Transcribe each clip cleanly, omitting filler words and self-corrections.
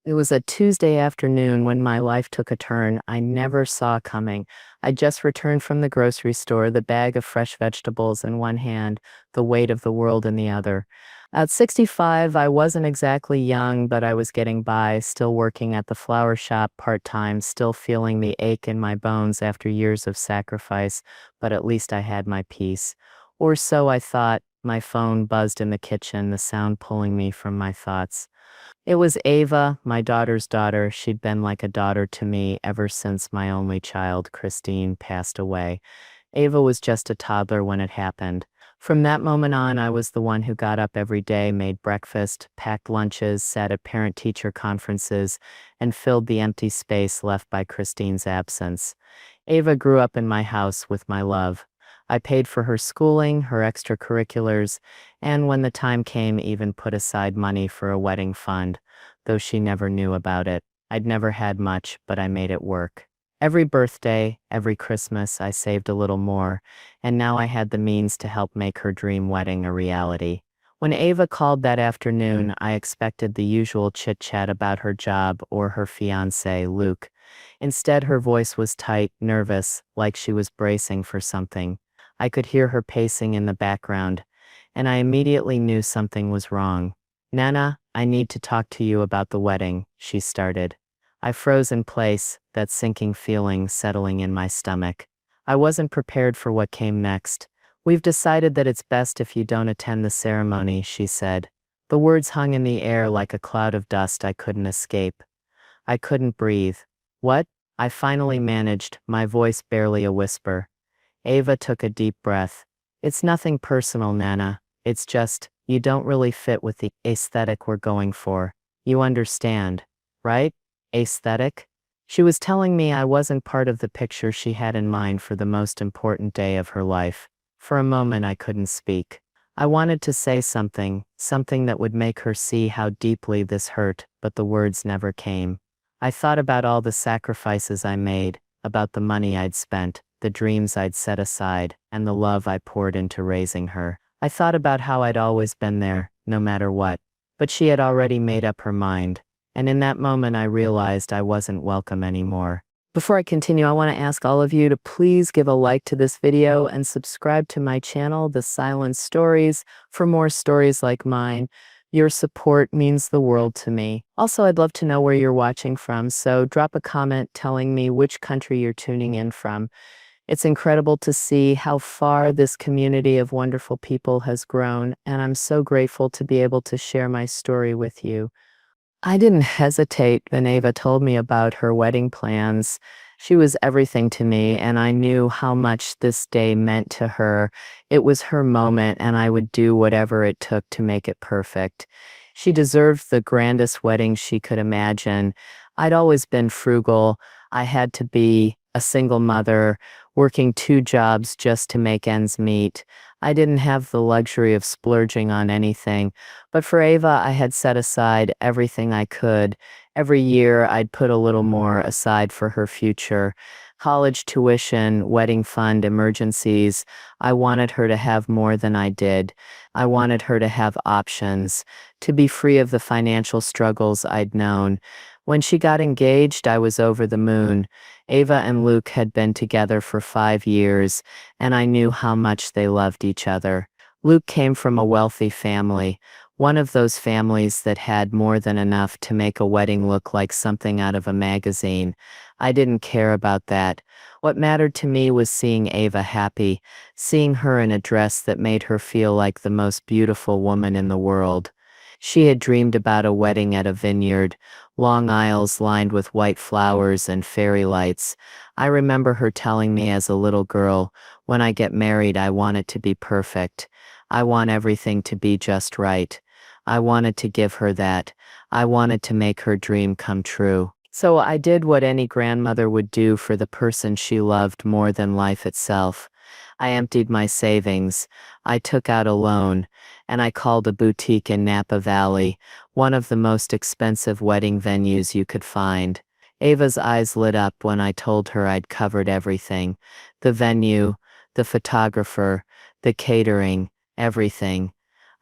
It was a Tuesday afternoon when my life took a turn I never saw coming. I just returned from the grocery store, the bag of fresh vegetables in one hand, the weight of the world in the other. At 65, I wasn't exactly young, but I was getting by, still working at the flower shop part-time, still feeling the ache in my bones after years of sacrifice, but at least I had my peace. Or so I thought. My phone buzzed in the kitchen, the sound pulling me from my thoughts. It was Ava, my daughter's daughter. She'd been like a daughter to me ever since my only child, Christine, passed away. Ava was just a toddler when it happened. From that moment on, I was the one who got up every day, made breakfast, packed lunches, sat at parent-teacher conferences, and filled the empty space left by Christine's absence. Ava grew up in my house with my love. I paid for her schooling, her extracurriculars, and when the time came, even put aside money for a wedding fund, though she never knew about it. I'd never had much, but I made it work. Every birthday, every Christmas, I saved a little more, and now I had the means to help make her dream wedding a reality. When Ava called that afternoon, I expected the usual chit-chat about her job or her fiancé, Luke. Instead, her voice was tight, nervous, like she was bracing for something. I could hear her pacing in the background, and I immediately knew something was wrong. "Nana, I need to talk to you about the wedding," she started. I froze in place, that sinking feeling settling in my stomach. I wasn't prepared for what came next. "We've decided that it's best if you don't attend the ceremony," she said. The words hung in the air like a cloud of dust I couldn't escape. I couldn't breathe. "What?" I finally managed, my voice barely a whisper. Ava took a deep breath. "It's nothing personal, Nana. It's just, you don't really fit with the aesthetic we're going for. You understand, right? Aesthetic?" She was telling me I wasn't part of the picture she had in mind for the most important day of her life. For a moment I couldn't speak. I wanted to say something that would make her see how deeply this hurt, but the words never came. I thought about all the sacrifices I made, about the money I'd spent, the dreams I'd set aside, and the love I poured into raising her. I thought about how I'd always been there, no matter what. But she had already made up her mind. And in that moment I realized I wasn't welcome anymore. Before I continue, I want to ask all of you to please give a like to this video and subscribe to my channel, The Silent Stories, for more stories like mine. Your support means the world to me. Also, I'd love to know where you're watching from, so drop a comment telling me which country you're tuning in from. It's incredible to see how far this community of wonderful people has grown, and I'm so grateful to be able to share my story with you. I didn't hesitate when Ava told me about her wedding plans. She was everything to me, and I knew how much this day meant to her. It was her moment, and I would do whatever it took to make it perfect. She deserved the grandest wedding she could imagine. I'd always been frugal. I had to be a single mother, working 2 jobs just to make ends meet. I didn't have the luxury of splurging on anything, but for Ava, I had set aside everything I could. Every year, I'd put a little more aside for her future. College tuition, wedding fund, emergencies. I wanted her to have more than I did. I wanted her to have options, to be free of the financial struggles I'd known. When she got engaged, I was over the moon. Ava and Luke had been together for 5 years, and I knew how much they loved each other. Luke came from a wealthy family, one of those families that had more than enough to make a wedding look like something out of a magazine. I didn't care about that. What mattered to me was seeing Ava happy, seeing her in a dress that made her feel like the most beautiful woman in the world. She had dreamed about a wedding at a vineyard, long aisles lined with white flowers and fairy lights. I remember her telling me as a little girl, "When I get married, I want it to be perfect. I want everything to be just right." I wanted to give her that. I wanted to make her dream come true. So I did what any grandmother would do for the person she loved more than life itself. I emptied my savings. I took out a loan, and I called a boutique in Napa Valley, one of the most expensive wedding venues you could find. Ava's eyes lit up when I told her I'd covered everything. The venue, the photographer, the catering, everything.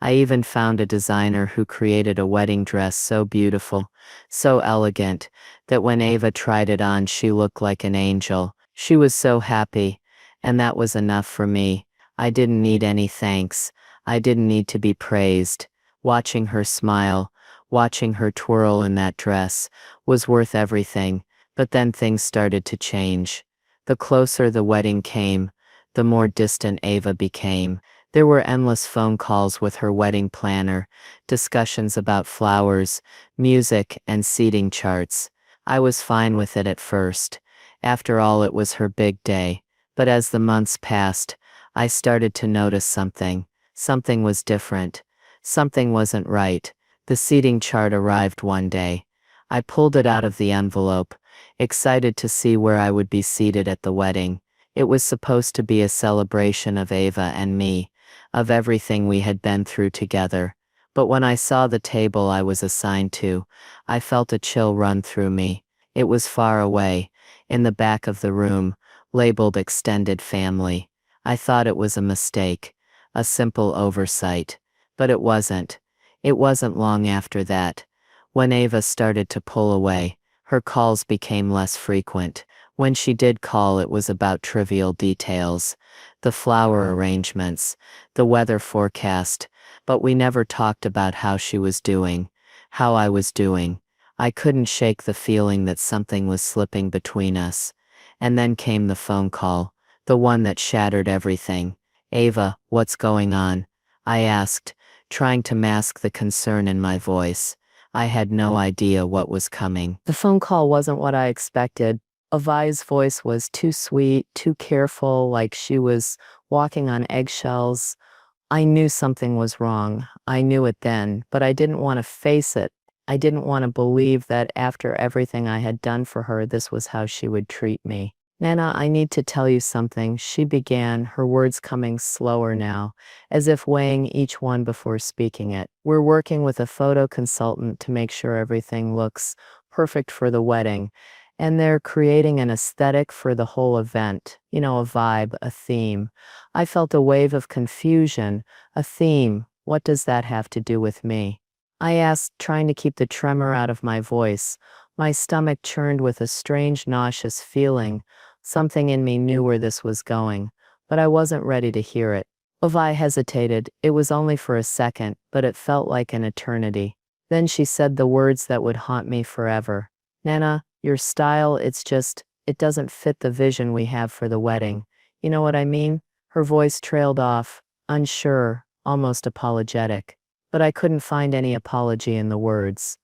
I even found a designer who created a wedding dress so beautiful, so elegant, that when Ava tried it on, she looked like an angel. She was so happy, and that was enough for me. I didn't need any thanks. I didn't need to be praised. Watching her smile, watching her twirl in that dress, was worth everything. But then things started to change. The closer the wedding came, the more distant Ava became. There were endless phone calls with her wedding planner, discussions about flowers, music, and seating charts. I was fine with it at first. After all, it was her big day. But as the months passed, I started to notice something. Something was different. Something wasn't right. The seating chart arrived one day. I pulled it out of the envelope, excited to see where I would be seated at the wedding. It was supposed to be a celebration of Ava and me, of everything we had been through together. But when I saw the table I was assigned to, I felt a chill run through me. It was far away, in the back of the room, labeled extended family. I thought it was a mistake, a simple oversight. But it wasn't. It wasn't long after that. When Ava started to pull away, her calls became less frequent. When she did call, it was about trivial details, the flower arrangements, the weather forecast, but we never talked about how she was doing, how I was doing. I couldn't shake the feeling that something was slipping between us. And then came the phone call, the one that shattered everything. "Ava, what's going on?" I asked, trying to mask the concern in my voice. I had no idea what was coming. The phone call wasn't what I expected. Avi's voice was too sweet, too careful, like she was walking on eggshells. I knew something was wrong. I knew it then, but I didn't want to face it. I didn't want to believe that after everything I had done for her, this was how she would treat me. "Nana, I need to tell you something," she began, her words coming slower now, as if weighing each one before speaking it. "We're working with a photo consultant to make sure everything looks perfect for the wedding, and they're creating an aesthetic for the whole event. You know, a vibe, a theme." I felt a wave of confusion. A theme? What does that have to do with me? I asked, trying to keep the tremor out of my voice. My stomach churned with a strange nauseous feeling. Something in me knew where this was going, but I wasn't ready to hear it. Avi hesitated. It was only for a second, but it felt like an eternity. Then she said the words that would haunt me forever. "Nana, your style, it doesn't fit the vision we have for the wedding. You know what I mean?" Her voice trailed off, unsure, almost apologetic. But I couldn't find any apology in the words.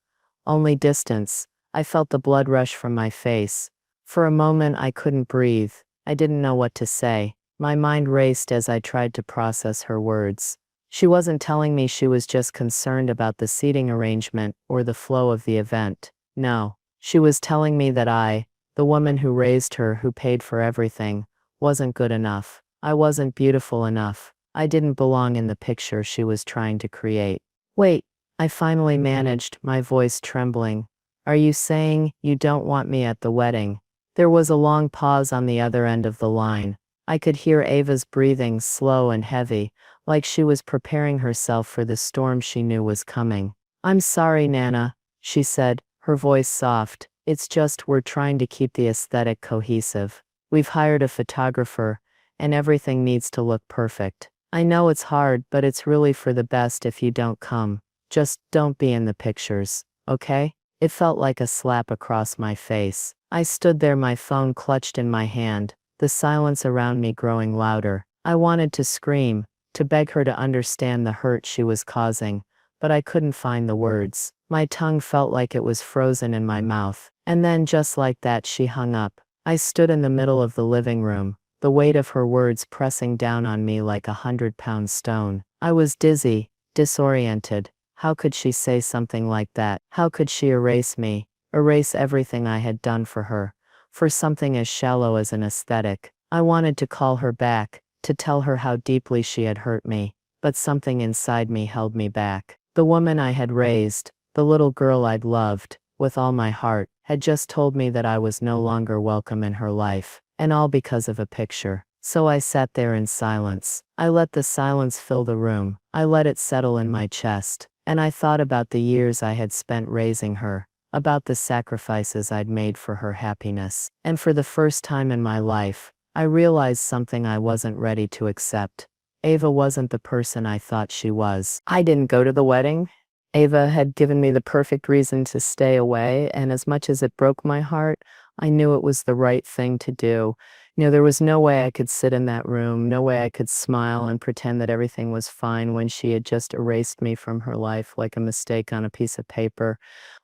Only distance. I felt the blood rush from my face. For a moment I couldn't breathe. I didn't know what to say. My mind raced as I tried to process her words. She wasn't telling me she was just concerned about the seating arrangement or the flow of the event. No, she was telling me that I, the woman who raised her, who paid for everything, wasn't good enough. I wasn't beautiful enough. I didn't belong in the picture she was trying to create. "Wait," I finally managed, my voice trembling. "Are you saying you don't want me at the wedding?" There was a long pause on the other end of the line. I could hear Ava's breathing, slow and heavy, like she was preparing herself for the storm she knew was coming. "I'm sorry, Nana," she said, her voice soft. "It's just we're trying to keep the aesthetic cohesive. We've hired a photographer, and everything needs to look perfect. I know it's hard, but it's really for the best if you don't come. Just don't be in the pictures, okay?" It felt like a slap across my face. I stood there, my phone clutched in my hand, the silence around me growing louder. I wanted to scream, to beg her to understand the hurt she was causing, but I couldn't find the words. My tongue felt like it was frozen in my mouth. And then, just like that, she hung up. I stood in the middle of the living room, the weight of her words pressing down on me like 100-pound stone. I was dizzy, disoriented. How could she say something like that? How could she erase me? Erase everything I had done for her, for something as shallow as an aesthetic. I wanted to call her back, to tell her how deeply she had hurt me, but something inside me held me back. The woman I had raised, the little girl I'd loved, with all my heart, had just told me that I was no longer welcome in her life, and all because of a picture. So I sat there in silence. I let the silence fill the room. I let it settle in my chest, and I thought about the years I had spent raising her, about the sacrifices I'd made for her happiness. And for the first time in my life, I realized something I wasn't ready to accept. Ava wasn't the person I thought she was. I didn't go to the wedding. Ava had given me the perfect reason to stay away, and as much as it broke my heart, I knew it was the right thing to do. There was no way I could sit in that room, no way I could smile and pretend that everything was fine when she had just erased me from her life like a mistake on a piece of paper.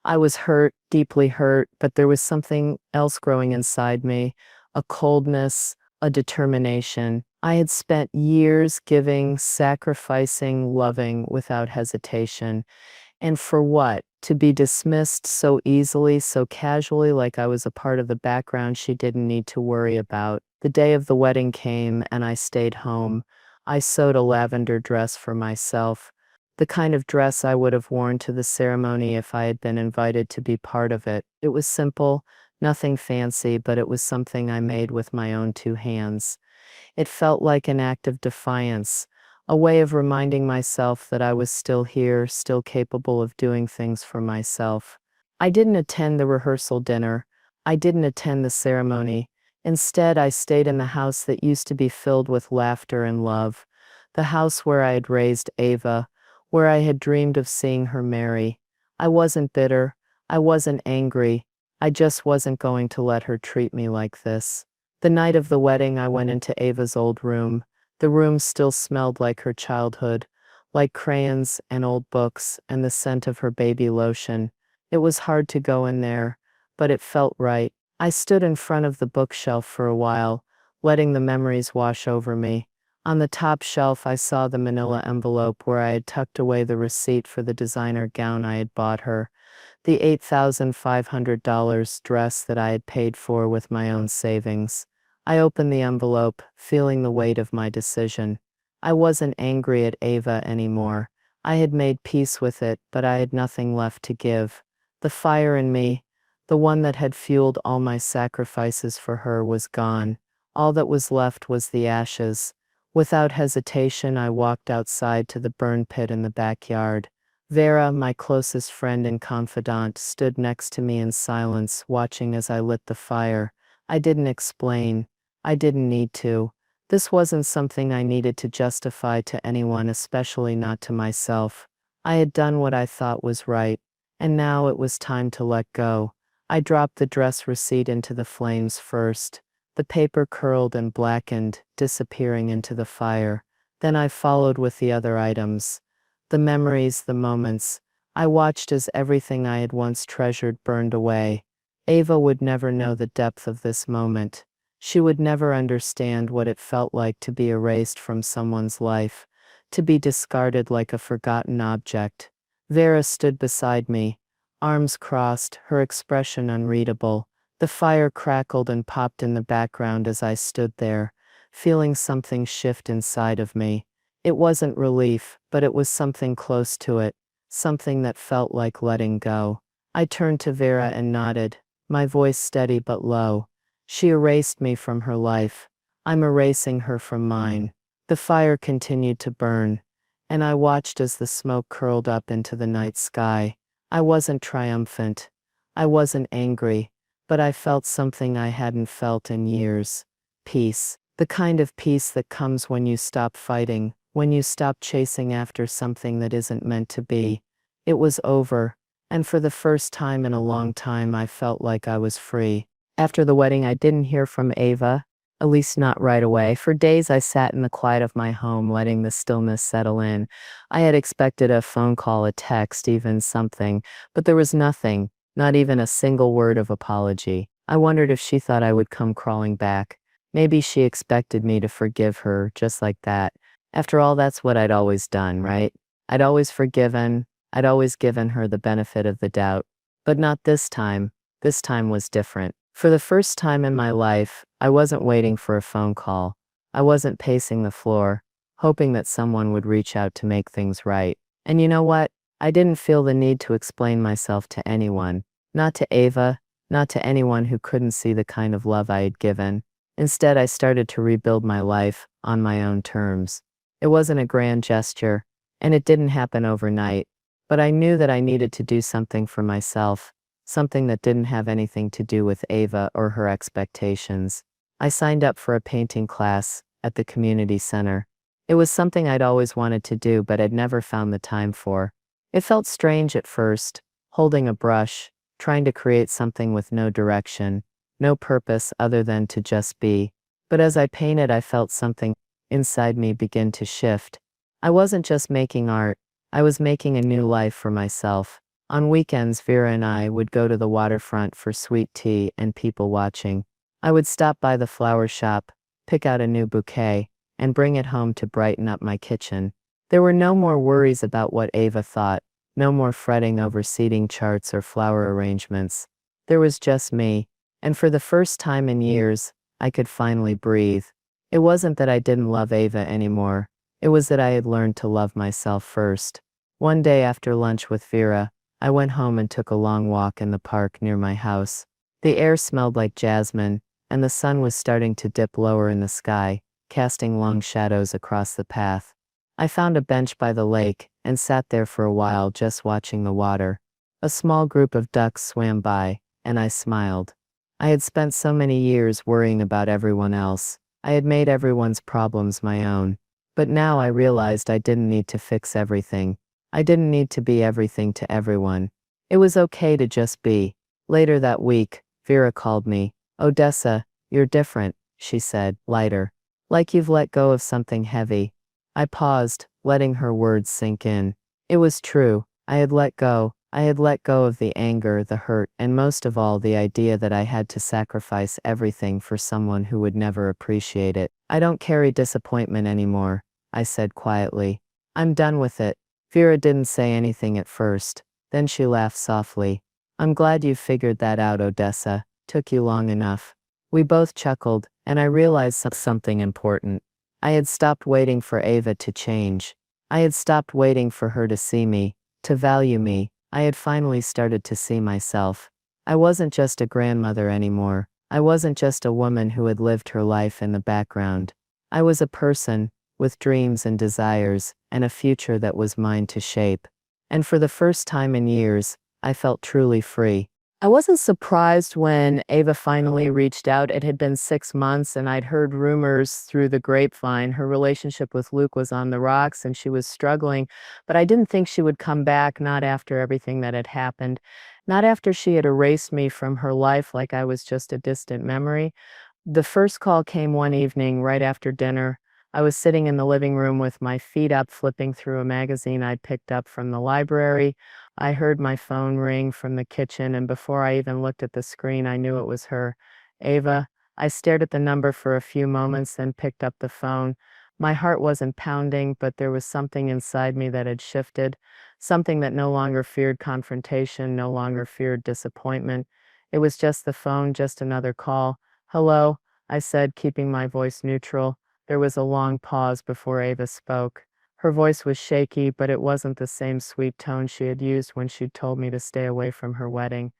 I was hurt, deeply hurt, but there was something else growing inside me, a coldness, a determination. I had spent years giving, sacrificing, loving without hesitation. And for what? To be dismissed so easily, so casually, like I was a part of the background she didn't need to worry about. The day of the wedding came, and I stayed home. I sewed a lavender dress for myself, the kind of dress I would have worn to the ceremony if I had been invited to be part of it. It was simple, nothing fancy, but it was something I made with my own two hands. It felt like an act of defiance, a way of reminding myself that I was still here, still capable of doing things for myself. I didn't attend the rehearsal dinner. I didn't attend the ceremony. Instead, I stayed in the house that used to be filled with laughter and love, the house where I had raised Ava, where I had dreamed of seeing her marry. I wasn't bitter. I wasn't angry. I just wasn't going to let her treat me like this. The night of the wedding, I went into Ava's old room. The room still smelled like her childhood, like crayons and old books and the scent of her baby lotion. It was hard to go in there, but it felt right. I stood in front of the bookshelf for a while, letting the memories wash over me. On the top shelf, I saw the manila envelope where I had tucked away the receipt for the designer gown I had bought her, the $8,500 dress that I had paid for with my own savings. I opened the envelope, feeling the weight of my decision. I wasn't angry at Ava anymore. I had made peace with it, but I had nothing left to give. The fire in me, the one that had fueled all my sacrifices for her, was gone. All that was left was the ashes. Without hesitation, I walked outside to the burn pit in the backyard. Vera, my closest friend and confidant, stood next to me in silence, watching as I lit the fire. I didn't explain. I didn't need to. This wasn't something I needed to justify to anyone, especially not to myself. I had done what I thought was right, and now it was time to let go. I dropped the dress receipt into the flames first. The paper curled and blackened, disappearing into the fire. Then I followed with the other items. The memories, the moments. I watched as everything I had once treasured burned away. Ava would never know the depth of this moment. She would never understand what it felt like to be erased from someone's life, to be discarded like a forgotten object. Vera stood beside me, arms crossed, her expression unreadable. The fire crackled and popped in the background as I stood there, feeling something shift inside of me. It wasn't relief, but it was something close to it, something that felt like letting go. I turned to Vera and nodded, my voice steady but low. She erased me from her life. I'm erasing her from mine. The fire continued to burn, and I watched as the smoke curled up into the night sky. I wasn't triumphant. I wasn't angry, but I felt something I hadn't felt in years. Peace. The kind of peace that comes when you stop fighting, when you stop chasing after something that isn't meant to be. It was over, and for the first time in a long time I felt like I was free. After the wedding, I didn't hear from Ava, at least not right away. For days, I sat in the quiet of my home, letting the stillness settle in. I had expected a phone call, a text, even something, but there was nothing, not even a single word of apology. I wondered if she thought I would come crawling back. Maybe she expected me to forgive her, just like that. After all, that's what I'd always done, right? I'd always forgiven. I'd always given her the benefit of the doubt. But not this time. This time was different. For the first time in my life, I wasn't waiting for a phone call. I wasn't pacing the floor, hoping that someone would reach out to make things right. And you know what? I didn't feel the need to explain myself to anyone. Not to Ava, not to anyone who couldn't see the kind of love I had given. Instead, I started to rebuild my life on my own terms. It wasn't a grand gesture. And it didn't happen overnight. But I knew that I needed to do something for myself, something that didn't have anything to do with Ava or her expectations. I signed up for a painting class at the community center. It was something I'd always wanted to do but had never found the time for. It felt strange at first, holding a brush, trying to create something with no direction, no purpose other than to just be. But as I painted, I felt something inside me begin to shift. I wasn't just making art, I was making a new life for myself. On weekends, Vera and I would go to the waterfront for sweet tea and people watching. I would stop by the flower shop, pick out a new bouquet, and bring it home to brighten up my kitchen. There were no more worries about what Ava thought, no more fretting over seating charts or flower arrangements. There was just me, and for the first time in years, I could finally breathe. It wasn't that I didn't love Ava anymore. It was that I had learned to love myself first. One day after lunch with Vera, I went home and took a long walk in the park near my house. The air smelled like jasmine, and the sun was starting to dip lower in the sky, casting long shadows across the path. I found a bench by the lake and sat there for a while just watching the water. A small group of ducks swam by, and I smiled. I had spent so many years worrying about everyone else. I had made everyone's problems my own. But now I realized I didn't need to fix everything. I didn't need to be everything to everyone. It was okay to just be. Later that week, Vera called me. "Odessa, you're different," she said, lighter. "Like you've let go of something heavy." I paused, letting her words sink in. It was true. I had let go. I had let go of the anger, the hurt, and most of all the idea that I had to sacrifice everything for someone who would never appreciate it. "I don't carry disappointment anymore," I said quietly. "I'm done with it." Vera didn't say anything at first. Then she laughed softly. "I'm glad you figured that out, Odessa. Took you long enough." We both chuckled, and I realized something important. I had stopped waiting for Ava to change. I had stopped waiting for her to see me, to value me. I had finally started to see myself. I wasn't just a grandmother anymore. I wasn't just a woman who had lived her life in the background. I was a person, with dreams and desires, and a future that was mine to shape. And for the first time in years, I felt truly free. I wasn't surprised when Ava finally reached out. It had been 6 months, and I'd heard rumors through the grapevine. Her relationship with Luke was on the rocks, and she was struggling. But I didn't think she would come back, not after everything that had happened. Not after she had erased me from her life like I was just a distant memory. The first call came one evening, right after dinner. I was sitting in the living room with my feet up, flipping through a magazine I'd picked up from the library. I heard my phone ring from the kitchen, and before I even looked at the screen, I knew it was her. "Ava." I stared at the number for a few moments, then picked up the phone. My heart wasn't pounding, but there was something inside me that had shifted, something that no longer feared confrontation, no longer feared disappointment. It was just the phone, just another call. "Hello," I said, keeping my voice neutral. There was a long pause before Ava spoke. Her voice was shaky, but it wasn't the same sweet tone she had used when she'd told me to stay away from her wedding.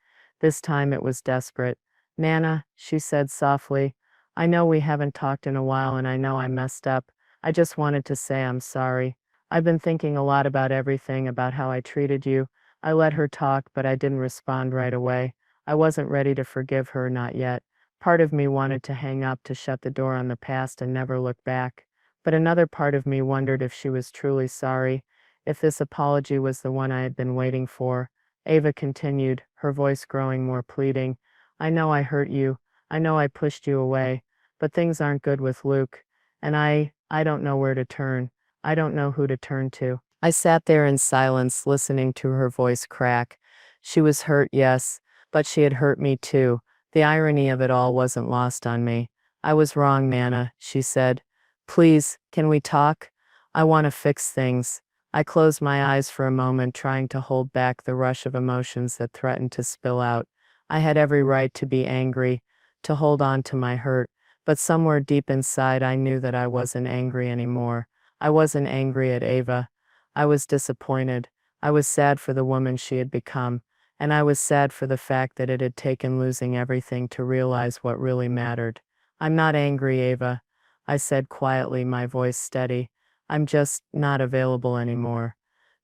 This time it was desperate. "Nana," she said softly, "I know we haven't talked in a while, and I know I messed up. I just wanted to say I'm sorry. I've been thinking a lot about everything, about how I treated you." I let her talk, but I didn't respond right away. I wasn't ready to forgive her, not yet. Part of me wanted to hang up, to shut the door on the past and never look back. But another part of me wondered if she was truly sorry, if this apology was the one I had been waiting for. Ava continued, her voice growing more pleading. "I know I hurt you. I know I pushed you away. But things aren't good with Luke. And I don't know where to turn. I don't know who to turn to." I sat there in silence, listening to her voice crack. She was hurt, yes, but she had hurt me too. The irony of it all wasn't lost on me. "I was wrong, Nana," she said. "Please, can we talk? I want to fix things." I closed my eyes for a moment, trying to hold back the rush of emotions that threatened to spill out. I had every right to be angry, to hold on to my hurt, but somewhere deep inside I knew that I wasn't angry anymore. I wasn't angry at Ava. I was disappointed. I was sad for the woman she had become, and I was sad for the fact that it had taken losing everything to realize what really mattered. "I'm not angry, Ava," I said quietly, my voice steady. I'm just not available anymore.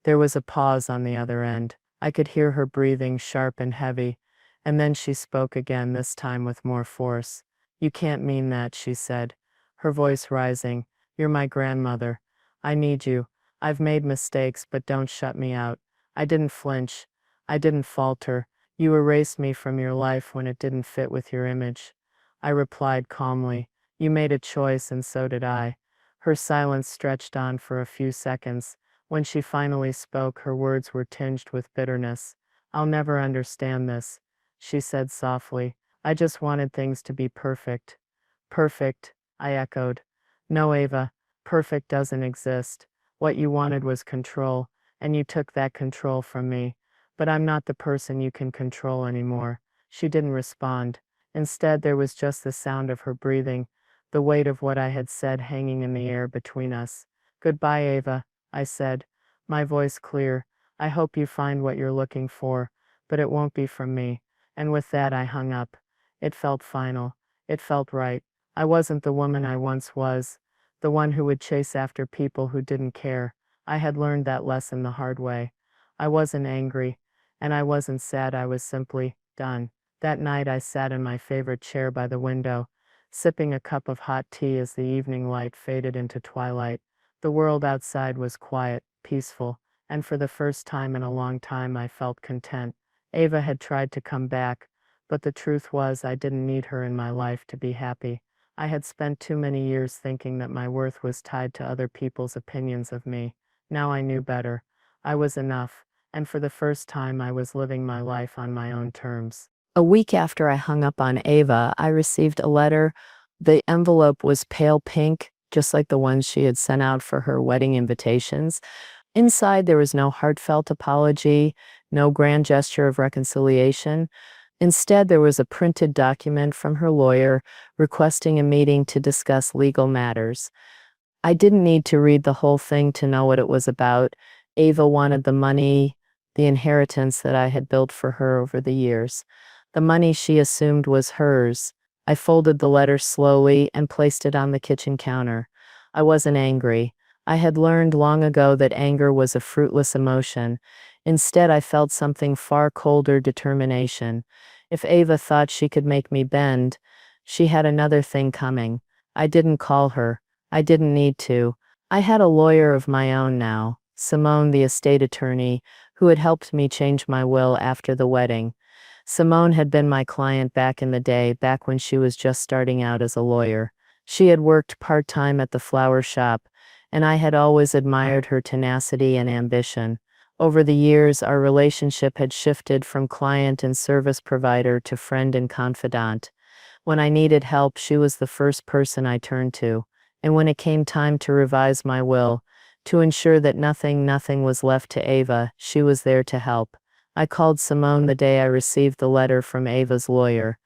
There was a pause on the other end. I could hear her breathing sharp and heavy, and then she spoke again, this time with more force. You can't mean that, she said, her voice rising. You're my grandmother. I need you. I've made mistakes, but don't shut me out. I didn't flinch. I didn't falter. You erased me from your life when it didn't fit with your image. I replied calmly. You made a choice, and so did I. Her silence stretched on for a few seconds. When she finally spoke, her words were tinged with bitterness. I'll never understand this, she said softly. I just wanted things to be perfect. Perfect, I echoed. No, Ava, perfect doesn't exist. What you wanted was control, and you took that control from me. But I'm not the person you can control anymore. She didn't respond. Instead, there was just the sound of her breathing, the weight of what I had said hanging in the air between us. Goodbye, Ava, I said, my voice clear. I hope you find what you're looking for, but it won't be from me. And with that, I hung up. It felt final. It felt right. I wasn't the woman I once was, the one who would chase after people who didn't care. I had learned that lesson the hard way. I wasn't angry, and I wasn't sad. I was simply done. That night, I sat in my favorite chair by the window, sipping a cup of hot tea as the evening light faded into twilight. The world outside was quiet, peaceful, and for the first time in a long time I felt content. Ava had tried to come back, but the truth was I didn't need her in my life to be happy. I had spent too many years thinking that my worth was tied to other people's opinions of me. Now I knew better. I was enough, and for the first time I was living my life on my own terms. A week after I hung up on Ava, I received a letter. The envelope was pale pink, just like the ones she had sent out for her wedding invitations. Inside, there was no heartfelt apology, no grand gesture of reconciliation. Instead, there was a printed document from her lawyer requesting a meeting to discuss legal matters. I didn't need to read the whole thing to know what it was about. Ava wanted the money, the inheritance that I had built for her over the years. The money she assumed was hers. I folded the letter slowly and placed it on the kitchen counter. I wasn't angry. I had learned long ago that anger was a fruitless emotion. Instead, I felt something far colder: determination. If Ava thought she could make me bend, she had another thing coming. I didn't call her. I didn't need to. I had a lawyer of my own now, Simone, the estate attorney, who had helped me change my will after the wedding. Simone had been my client back in the day, back when she was just starting out as a lawyer. She had worked part-time at the flower shop, and I had always admired her tenacity and ambition. Over the years, our relationship had shifted from client and service provider to friend and confidant. When I needed help, she was the first person I turned to. And when it came time to revise my will, to ensure that nothing was left to Ava, she was there to help. I called Simone the day I received the letter from Ava's lawyer.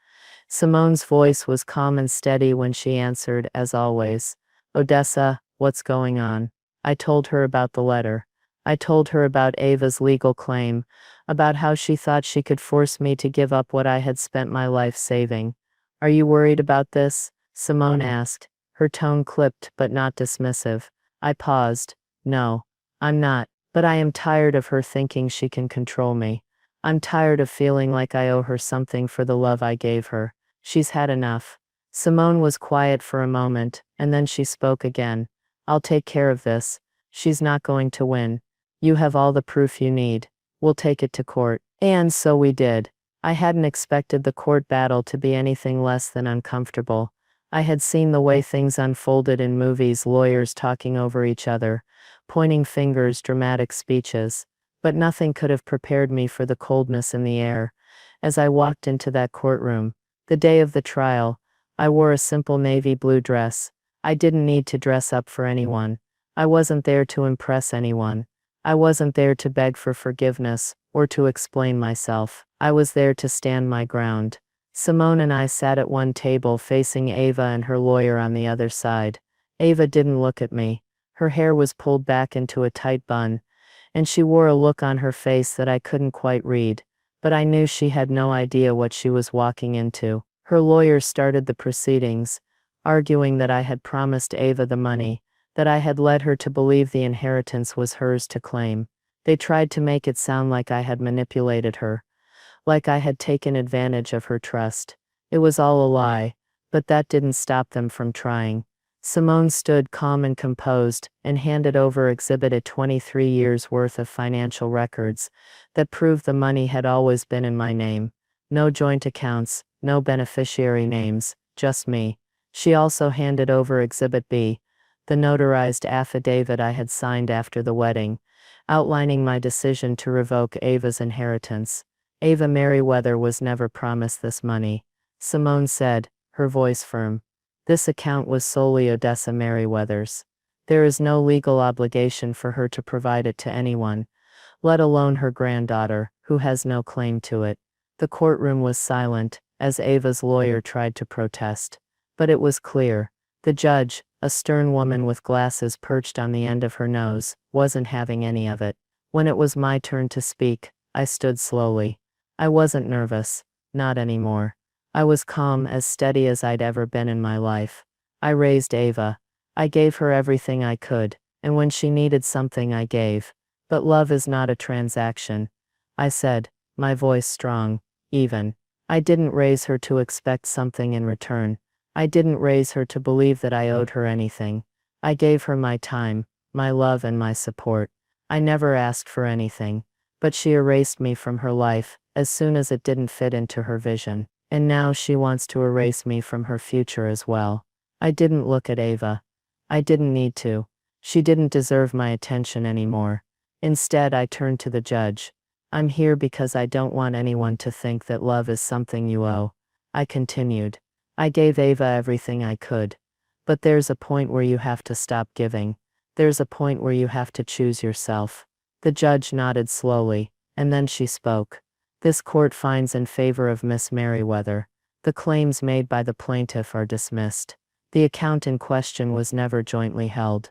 Simone's voice was calm and steady when she answered, as always. Odessa, what's going on? I told her about the letter. I told her about Ava's legal claim, about how she thought she could force me to give up what I had spent my life saving. Are you worried about this? Simone asked, her tone clipped but not dismissive. I paused. No, I'm not, but I am tired of her thinking she can control me. I'm tired of feeling like I owe her something for the love I gave her. She's had enough. Simone was quiet for a moment, and then she spoke again. I'll take care of this. She's not going to win. You have all the proof you need. We'll take it to court. And so we did. I hadn't expected the court battle to be anything less than uncomfortable. I had seen the way things unfolded in movies, lawyers talking over each other, pointing fingers, dramatic speeches. But nothing could have prepared me for the coldness in the air. As I walked into that courtroom, the day of the trial, I wore a simple navy blue dress. I didn't need to dress up for anyone. I wasn't there to impress anyone. I wasn't there to beg for forgiveness or to explain myself. I was there to stand my ground. Simone and I sat at one table facing Ava and her lawyer on the other side. Ava didn't look at me. Her hair was pulled back into a tight bun, and she wore a look on her face that I couldn't quite read. But I knew she had no idea what she was walking into. Her lawyer started the proceedings, arguing that I had promised Ava the money, that I had led her to believe the inheritance was hers to claim. They tried to make it sound like I had manipulated her, like I had taken advantage of her trust. It was all a lie, but that didn't stop them from trying. Simone stood calm and composed and handed over Exhibit 23 years' worth of financial records that proved the money had always been in my name. No joint accounts, no beneficiary names, just me. She also handed over Exhibit B, the notarized affidavit I had signed after the wedding, outlining my decision to revoke Ava's inheritance. Ava Merryweather was never promised this money, Simone said, her voice firm. This account was solely Odessa Merryweather's. There is no legal obligation for her to provide it to anyone, let alone her granddaughter, who has no claim to it. The courtroom was silent, as Ava's lawyer tried to protest. But it was clear. The judge, a stern woman with glasses perched on the end of her nose, wasn't having any of it. When it was my turn to speak, I stood slowly. I wasn't nervous. Not anymore. I was calm, as steady as I'd ever been in my life. I raised Ava. I gave her everything I could, and when she needed something I gave. But love is not a transaction, I said, my voice strong, even. I didn't raise her to expect something in return. I didn't raise her to believe that I owed her anything. I gave her my time, my love and my support. I never asked for anything. But she erased me from her life as soon as it didn't fit into her vision. And now she wants to erase me from her future as well. I didn't look at Ava. I didn't need to. She didn't deserve my attention anymore. Instead, I turned to the judge. I'm here because I don't want anyone to think that love is something you owe. I continued. I gave Ava everything I could. But there's a point where you have to stop giving. There's a point where you have to choose yourself. The judge nodded slowly, and then she spoke. This court finds in favor of Miss Merryweather. The claims made by the plaintiff are dismissed. The account in question was never jointly held,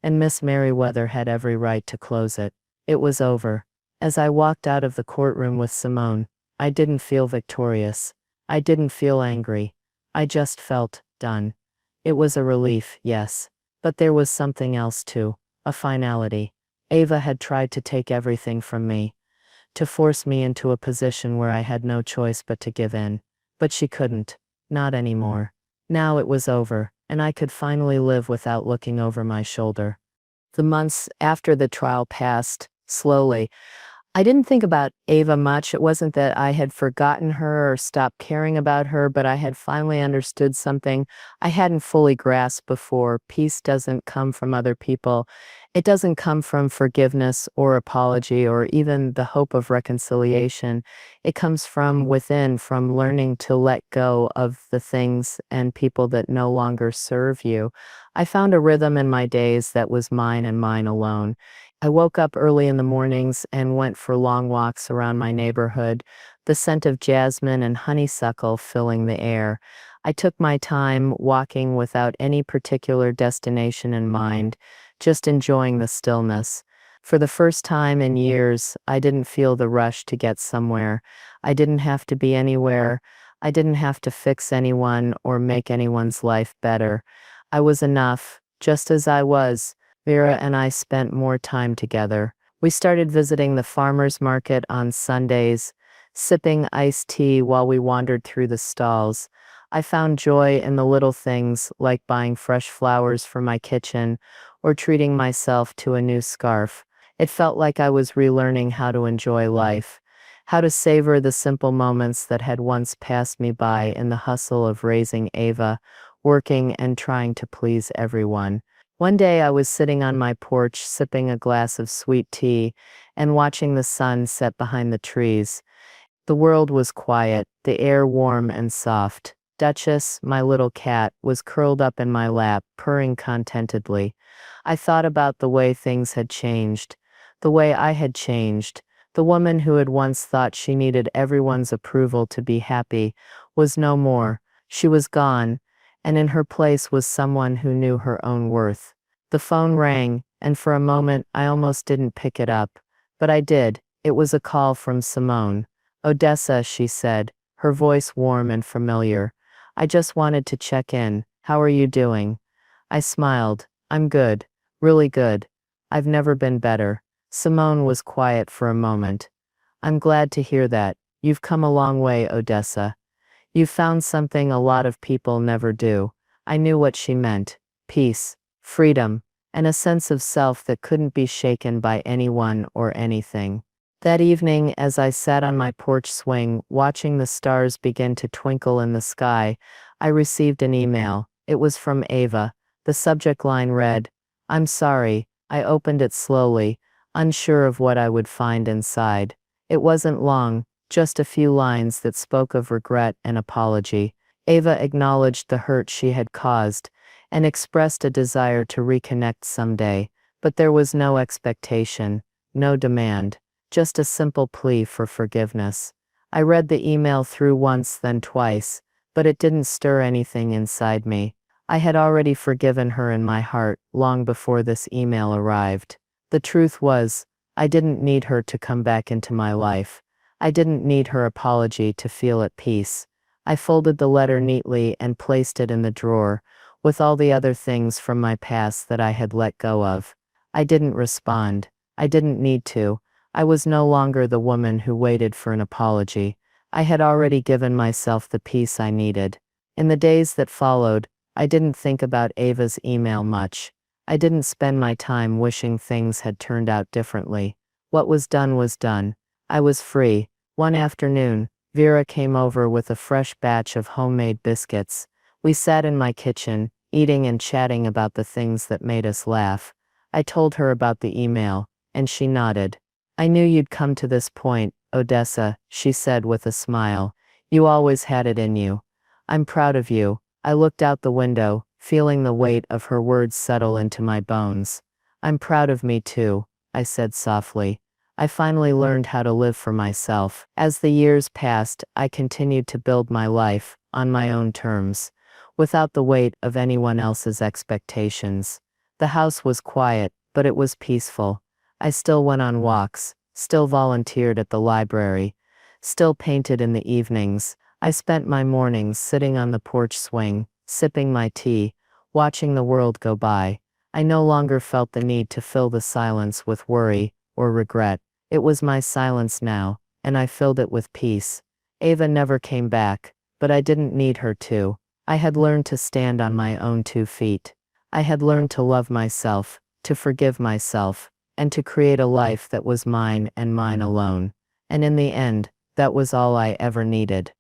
and Miss Merryweather had every right to close it. It was over. As I walked out of the courtroom with Simone, I didn't feel victorious. I didn't feel angry. I just felt done. It was a relief, yes. But there was something else too, a finality. Ava had tried to take everything from me, to force me into a position where I had no choice but to give in. But she couldn't. Not anymore. Now it was over, and I could finally live without looking over my shoulder. The months after the trial passed, slowly. I didn't think about Ava much. It wasn't that I had forgotten her or stopped caring about her, but I had finally understood something I hadn't fully grasped before. Peace doesn't come from other people. It doesn't come from forgiveness or apology or even the hope of reconciliation. It comes from within, from learning to let go of the things and people that no longer serve you. I found a rhythm in my days that was mine and mine alone. I woke up early in the mornings and went for long walks around my neighborhood, the scent of jasmine and honeysuckle filling the air. I took my time walking without any particular destination in mind, just enjoying the stillness. For the first time in years, I didn't feel the rush to get somewhere. I didn't have to be anywhere. I didn't have to fix anyone or make anyone's life better. I was enough, just as I was. Vera and I spent more time together. We started visiting the farmer's market on Sundays, sipping iced tea while we wandered through the stalls. I found joy in the little things, like buying fresh flowers for my kitchen or treating myself to a new scarf. It felt like I was relearning how to enjoy life, how to savor the simple moments that had once passed me by in the hustle of raising Ava, working and trying to please everyone. One day I was sitting on my porch sipping a glass of sweet tea and watching the sun set behind the trees. The world was quiet, the air warm and soft. Duchess, my little cat, was curled up in my lap, purring contentedly. I thought about the way things had changed, the way I had changed. The woman who had once thought she needed everyone's approval to be happy was no more. She was gone, and in her place was someone who knew her own worth. The phone rang, and for a moment I almost didn't pick it up. But I did. It was a call from Simone. "Odessa," she said, her voice warm and familiar. "I just wanted to check in. How are you doing?" I smiled. I'm good. Really good. I've never been better. Simone was quiet for a moment. I'm glad to hear that. You've come a long way, Odessa. You found something a lot of people never do. I knew what she meant. Peace, freedom, and a sense of self that couldn't be shaken by anyone or anything. That evening, as I sat on my porch swing, watching the stars begin to twinkle in the sky, I received an email. It was from Ava. The subject line read, "I'm sorry." I opened it slowly, unsure of what I would find inside. It wasn't long, just a few lines that spoke of regret and apology. Ava acknowledged the hurt she had caused and expressed a desire to reconnect someday, but there was no expectation, no demand, just a simple plea for forgiveness. I read the email through once, then twice, but it didn't stir anything inside me. I had already forgiven her in my heart long before this email arrived. The truth was, I didn't need her to come back into my life. I didn't need her apology to feel at peace. I folded the letter neatly and placed it in the drawer, with all the other things from my past that I had let go of. I didn't respond. I didn't need to. I was no longer the woman who waited for an apology. I had already given myself the peace I needed. In the days that followed, I didn't think about Ava's email much. I didn't spend my time wishing things had turned out differently. What was done was done. I was free. One afternoon, Vera came over with a fresh batch of homemade biscuits. We sat in my kitchen, eating and chatting about the things that made us laugh. I told her about the email, and she nodded. "I knew you'd come to this point, Odessa," she said with a smile. "You always had it in you. I'm proud of you." I looked out the window, feeling the weight of her words settle into my bones. "I'm proud of me too," I said softly. I finally learned how to live for myself. As the years passed, I continued to build my life, on my own terms, without the weight of anyone else's expectations. The house was quiet, but it was peaceful. I still went on walks, still volunteered at the library, still painted in the evenings. I spent my mornings sitting on the porch swing, sipping my tea, watching the world go by. I no longer felt the need to fill the silence with worry or regret. It was my silence now, and I filled it with peace. Ava never came back, but I didn't need her to. I had learned to stand on my own 2 feet. I had learned to love myself, to forgive myself, and to create a life that was mine and mine alone. And in the end, that was all I ever needed.